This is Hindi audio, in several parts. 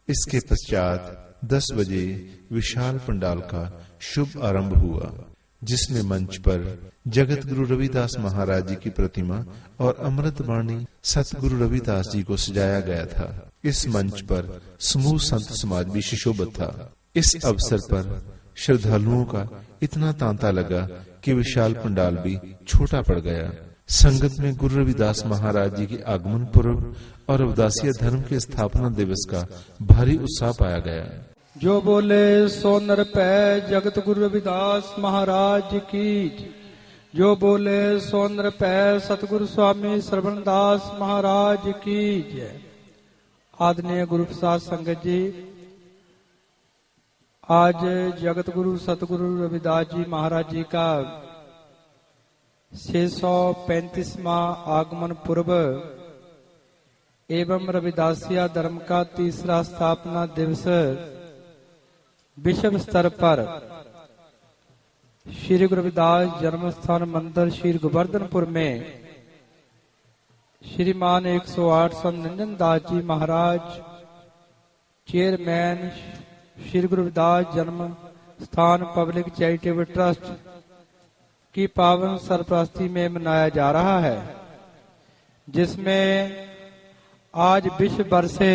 इसके पश्चात 10 बजे विशाल पंडाल का शुभ आरंभ हुआ, जिसमें मंच पर जगत गुरु रविदास महाराज जी की प्रतिमा और अमृतवाणी सतगुरु रविदास जी को सजाया गया था। इस मंच पर समूह संत समाज भी सुशोभित था। इस अवसर पर श्रद्धालुओं का इतना तांता लगा कि विशाल पंडाल भी छोटा पड़ गया। संगत में गुरु रविदास महाराज जी के आगमन पर्व और अवदासीय धर्म के स्थापना दिवस का भारी उत्साह पाया गया। जो बोले सो नर पै जगत गुरु रविदास महाराज की, जो बोले सो नर पै सतगुरु स्वामी श्रवणदास महाराज की जय। आदरणीय गुरु प्रसाद संगत जी, आज जगत गुरु सतगुरु रविदास जी महाराज जी का 635वां आगमन पूर्व एवं रविदासिया धर्म का तीसरा स्थापना दिवस विश्व स्तर पर श्री गुरु रविदास जन्म स्थान मंदिर श्री गोवर्धनपुर में श्रीमान 108 संत निरंजन दास जी महाराज चेयरमैन श्री गुरु रविदास जन्म स्थान पब्लिक चैरिटेबल ट्रस्ट की पावन सरप्रस्ती में मनाया जा रहा है, जिसमें आज विश्व भर से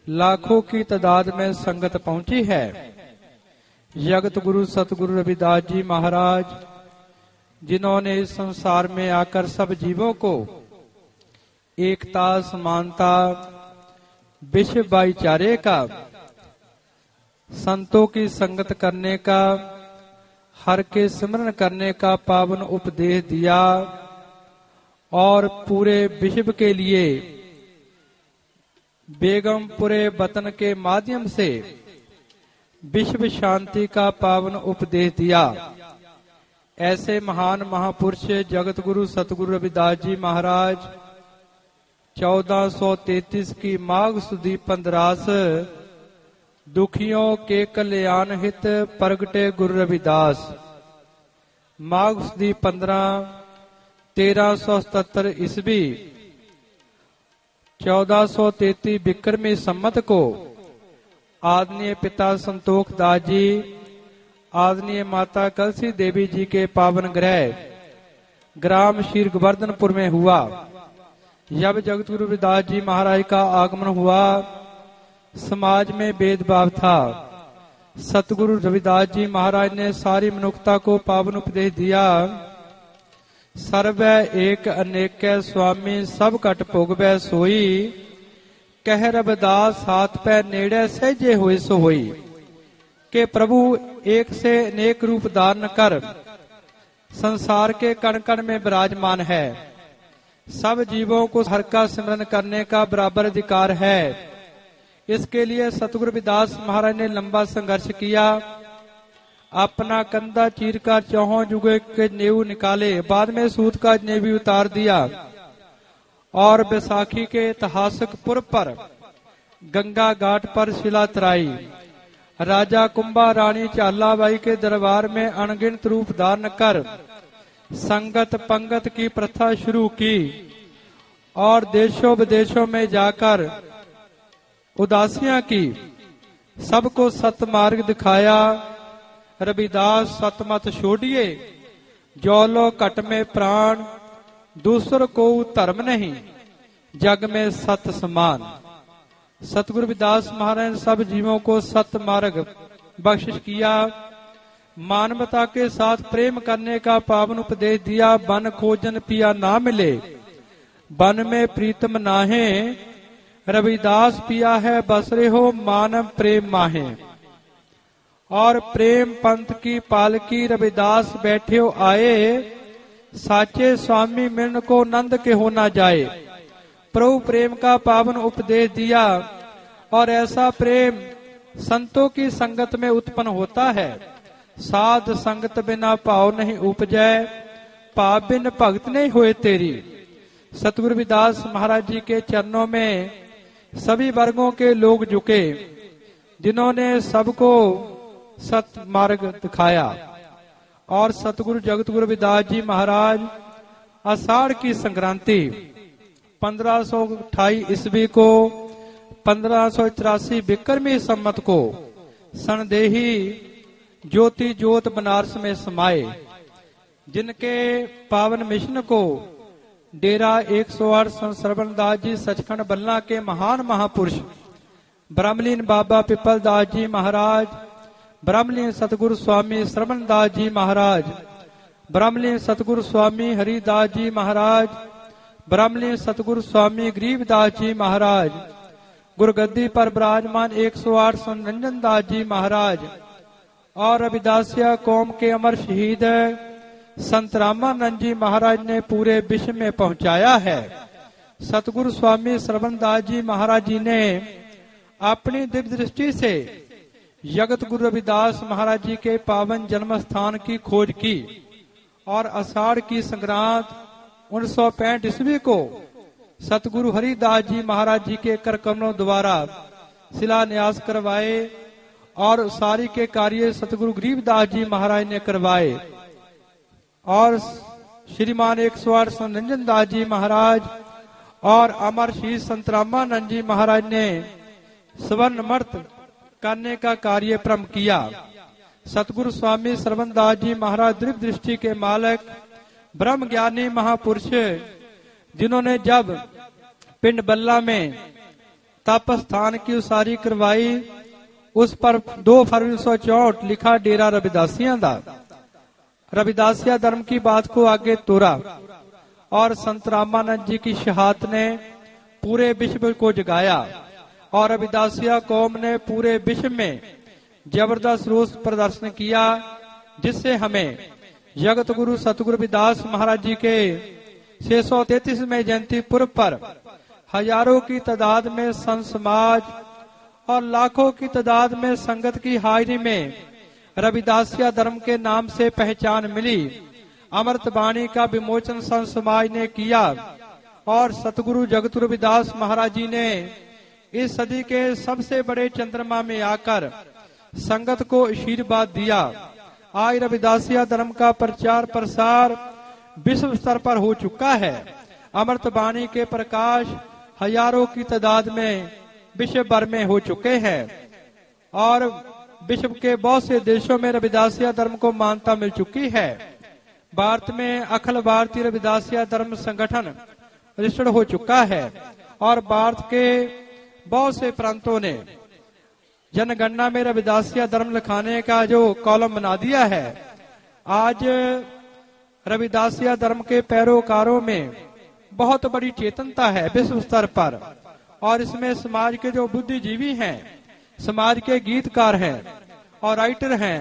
लाखों की तादाद में संगत पहुंची है। जगत गुरु सतगुरु रविदास जी महाराज, जिन्होंने इस संसार में आकर सब जीवों को एकता, समानता, विश्व भाईचारे का, संतों की संगत करने का, हर के सिमरन करने का पावन उपदेश दिया और पूरे विश्व के लिए बेगमपुरे वतन के माध्यम से विश्व शांति का पावन उपदेश दिया। ऐसे महान महापुरुष जगत गुरु सतगुरु रविदास जी महाराज 1433 की माघ सुदी 15 दुखियों के कल्याण हित प्रगटे गुरु रविदास। माघ सुदी 15 1377 ईस्वी 1433 विक्रमी सम्मत को आदरणीय पिता संतोख दास जी, आदरणीय माता कलसी देवी जी के पावन गृह ग्राम श्री गोवर्धनपुर में हुआ। जब जगत गुरु रविदास जी महाराज का आगमन हुआ, समाज में भेदभाव था। सतगुरु रविदास जी महाराज ने सारी मनुष्यता को पावन उपदेश दिया। सर्व एक अनेक स्वामी सब कट भोगवै सोई, कह रविदास हाथ पै नेड़े सहजे हुए सो होई। के प्रभु एक से अनेक रूप धारण कर संसार के कण कण में विराजमान है। सब जीवों को हर का सिमरन करने का बराबर अधिकार है। इसके लिए सतगुरु रविदास महाराज ने लंबा संघर्ष किया। अपना कंधा चीर कर चौहों जुगे के नेऊ निकाले, बाद में सूत का नेवी उतार दिया और बैसाखी के ऐतिहासिक पूर्व पर गंगा घाट पर शिला तराई। राजा कुंभा रानी चालाबाई के दरबार में अनगिनत रूप धारण कर संगत पंगत की प्रथा शुरू की और देशों विदेशों में जाकर उदासियां की। सबको सतमार्ग दिखाया। रविदास सतमत छोड़िए, जो लो कट में प्राण, दूसर को धर्म नहीं, जग में सत समान। सतगुरु रविदास महाराज ने सब जीवों को सत मार्ग बख्शिश किया। मानवता के साथ प्रेम करने का पावन उपदेश दिया। बन खोजन पिया ना मिले, बन में प्रीतम नाहे, रविदास पिया है बसरे हो मानव प्रेम माहे। और प्रेम पंथ की पालकी रविदास बैठे हो आए, साचे स्वामी मिलन को नंद के हो ना जाए। प्रभु प्रेम का पावन उपदेश दिया और ऐसा प्रेम संतों की संगत में उत्पन्न होता है। साध संगत बिना भाव नहीं उपजै, भाव बिन भगत नहीं होए तेरी। सतगुरु रविदास महाराज जी के चरणों में सभी वर्गों के लोग झुके, जिन्होंने सबको सत मार्ग दिखाया। और सतगुरु जगत गुरु रविदास जी महाराज आषाढ़ की संक्रांति 1528 ईस्वी को 1584 विक्रमी संमत को सनदेही ज्योति ज्योत बनारस में समाये, जिनके पावन मिशन को डेरा 108 संत श्रवणदास जी सचखंड बल्ला के महान महापुरुष ब्रह्मलीन बाबा पिपलदास जी महाराज, ब्रह्मलीन सतगुरु स्वामी श्रवणदास जी महाराज, ब्रह्मलीन सतगुरु स्वामी हरिदास जी महाराज, ब्रह्मलीन सतगुरु स्वामी गरीबदास जी महाराज, गुरुगद्दी पर विराजमान 108 संत रंजन दास जी महाराज और रविदासिया कौम के अमर शहीद संत रामानंद जी महाराज ने पूरे विश्व में पहुंचाया है। सतगुरु स्वामी श्रवणदास जी महाराज जी ने अपनी दिव्य दृष्टि से जगत गुरु रविदास महाराज जी के पावन जन्म स्थान की खोज की और आषाढ़ की संक्रांत 1965 ईस्वी को सतगुरु हरिदास जी महाराज जी के कर कमलों द्वारा शिलान्यास करवाए और उसारी के कार्य सतगुरु गरीबदास जी महाराज ने करवाए और श्रीमान 108 संत रंजन दास जी महाराज और अमर श्री संत रामानंद जी महाराज ने स्वर्ण मर्त करने का कार्य प्रारंभ किया। सतगुरु स्वामी श्रवणदास जी महाराज दिव्य दृष्टि के मालक ब्रह्म ज्ञानी महापुरुष, जिन्होंने जब पिंड बल्ला में तप स्थान की उसारी करवाई, उस पर 2 फरवरी 1964 लिखा डेरा रविदासिया दा। रविदासिया धर्म की बात को आगे तोड़ा और संत रामानंद जी की शहादत ने पूरे विश्व को जगाया और रविदासिया कौम ने पूरे विश्व में जबरदस्त रोष प्रदर्शन किया, जिससे हमें जगत गुरु सतगुरु रविदास महाराज जी के 633वें जयंती पूर्व पर हजारों की तादाद में संत समाज और लाखों की तादाद में संगत की हाजिरी में रविदासिया धर्म के नाम से पहचान मिली। अमृत वाणी का विमोचन संत समाज ने किया और सतगुरु जगत रविदास महाराज जी ने इस सदी के सबसे बड़े चंद्रमा में आकर संगत को आशीर्वाद दिया। आज रविदासिया धर्म का प्रचार प्रसार विश्व स्तर पर हो चुका है। अमृत वाणी के प्रकाश हजारों की तादाद में विश्व भर में हो चुके हैं और विश्व के बहुत से देशों में रविदासिया धर्म को मान्यता मिल चुकी है। भारत में अखिल भारतीय रविदासिया धर्म संगठन रजिस्टर्ड हो चुका है और भारत के बहुत से प्रांतों ने जनगणना में रविदासिया धर्म लिखाने का जो कॉलम बना दिया है। आज रविदासिया धर्म के पैरोकारों में बहुत बड़ी चेतनता है विश्व स्तर पर और इसमें समाज के जो बुद्धिजीवी हैं, समाज के गीतकार हैं और राइटर हैं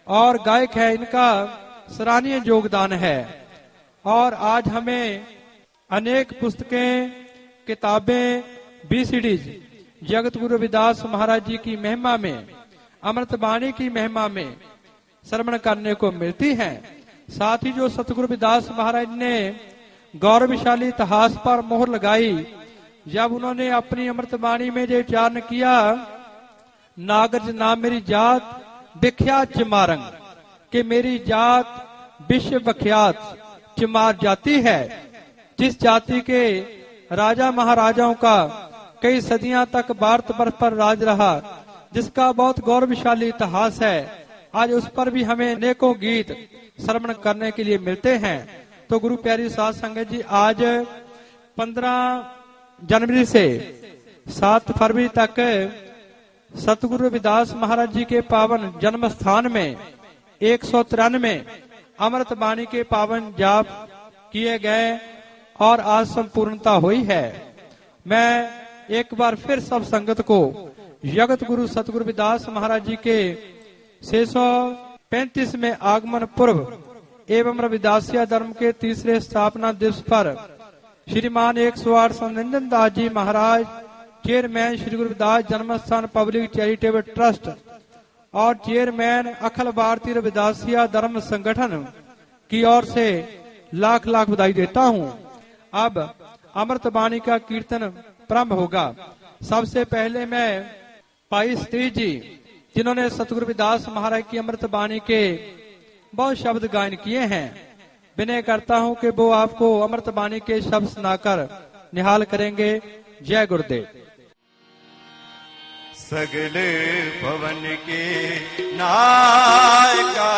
और गायक हैं, इनका सराहनीय योगदान है। और आज हमें अनेक पुस्तकें, किताबें, बीसीडीज जगत गुरु रविदास महाराज जी की महिमा में, अमृत वाणी की महिमा में श्रवण करने को मिलती हैं। साथ ही जो सतगुरु रविदास महाराज ने गौरवशाली इतिहास पर मोहर लगाई, जब उन्होंने अपनी अमृत वाणी में जो उच्चारण किया, नागर नाम मेरी जात विख्यात चिमारंग, कि मेरी जात विश्व विख्यात चिमार जाति है, जिस जाति के राजा महाराजाओं का कई सदियां तक भारतवर्ष पर राज रहा, जिसका बहुत गौरवशाली इतिहास है। आज उस पर भी हमें अनेकों गीत श्रवण करने के लिए मिलते हैं। तो गुरु प्यारी साध संगत जी, आज 15 जनवरी से 7 फरवरी तक सतगुरु रविदास महाराज जी के पावन जन्म स्थान में 193 अमृत वाणी के पावन जाप किए गए और आज संपूर्णता हुई है। मैं एक बार फिर सब संगत को जगत गुरु सतगुरु रविदास महाराज जी के 635 में आगमन पूर्व एवं रविदासिया धर्म के तीसरे स्थापना दिवस पर श्रीमान 108 संत रंजन दास जी महाराज, चेयरमैन श्री गुरु रविदास जन्मस्थान पब्लिक चैरिटेबल ट्रस्ट और चेयरमैन अखिल भारतीय रविदासिया धर्म संगठन की ओर से लाख लाख बधाई देता हूँ। अब अमृत वाणी का कीर्तन प्रारंभ होगा। सबसे पहले मैं भाई सतीश जी, जिन्होंने सतगुरु रविदास महाराज की अमृत वाणी के बहुत शब्द गायन किए हैं, विनय करता हूं कि वो आपको अमृत वाणी के शब्द सुनाकर निहाल करेंगे। जय गुरुदेव। सगले पवन के नायका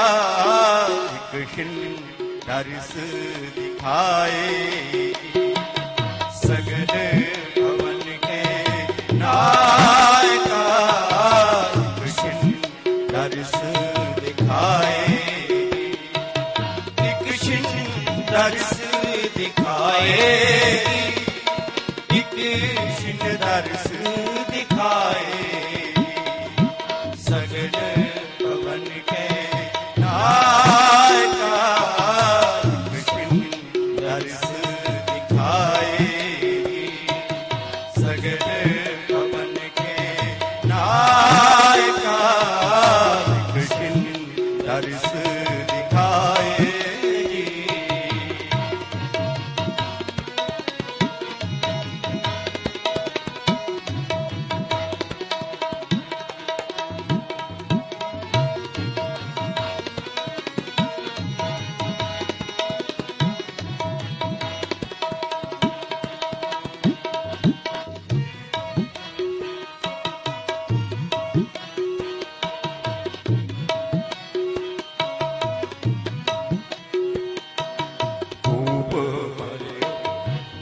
दर्श दिखाए, सगले पवन के नायका दर्श दिखाए, दर्श दिखाए, दर्श दिखाए, सगल पवन के नायका दर्श दिखाए, सगल पवन के नायका दर्श दिखाए।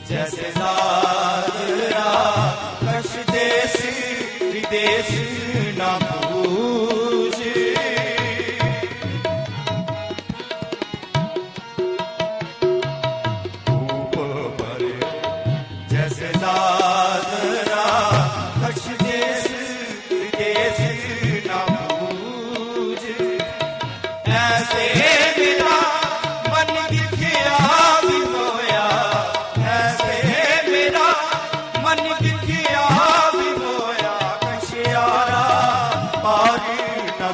जैसे दादरा कश देश विदेश न पूजे, ऊपर जैसे दादरा कश देश विदेश न पूजे, ऐसे मेरा मन दिखया बिलोया, मन बिखिया बिलोया, कशियारा पारी न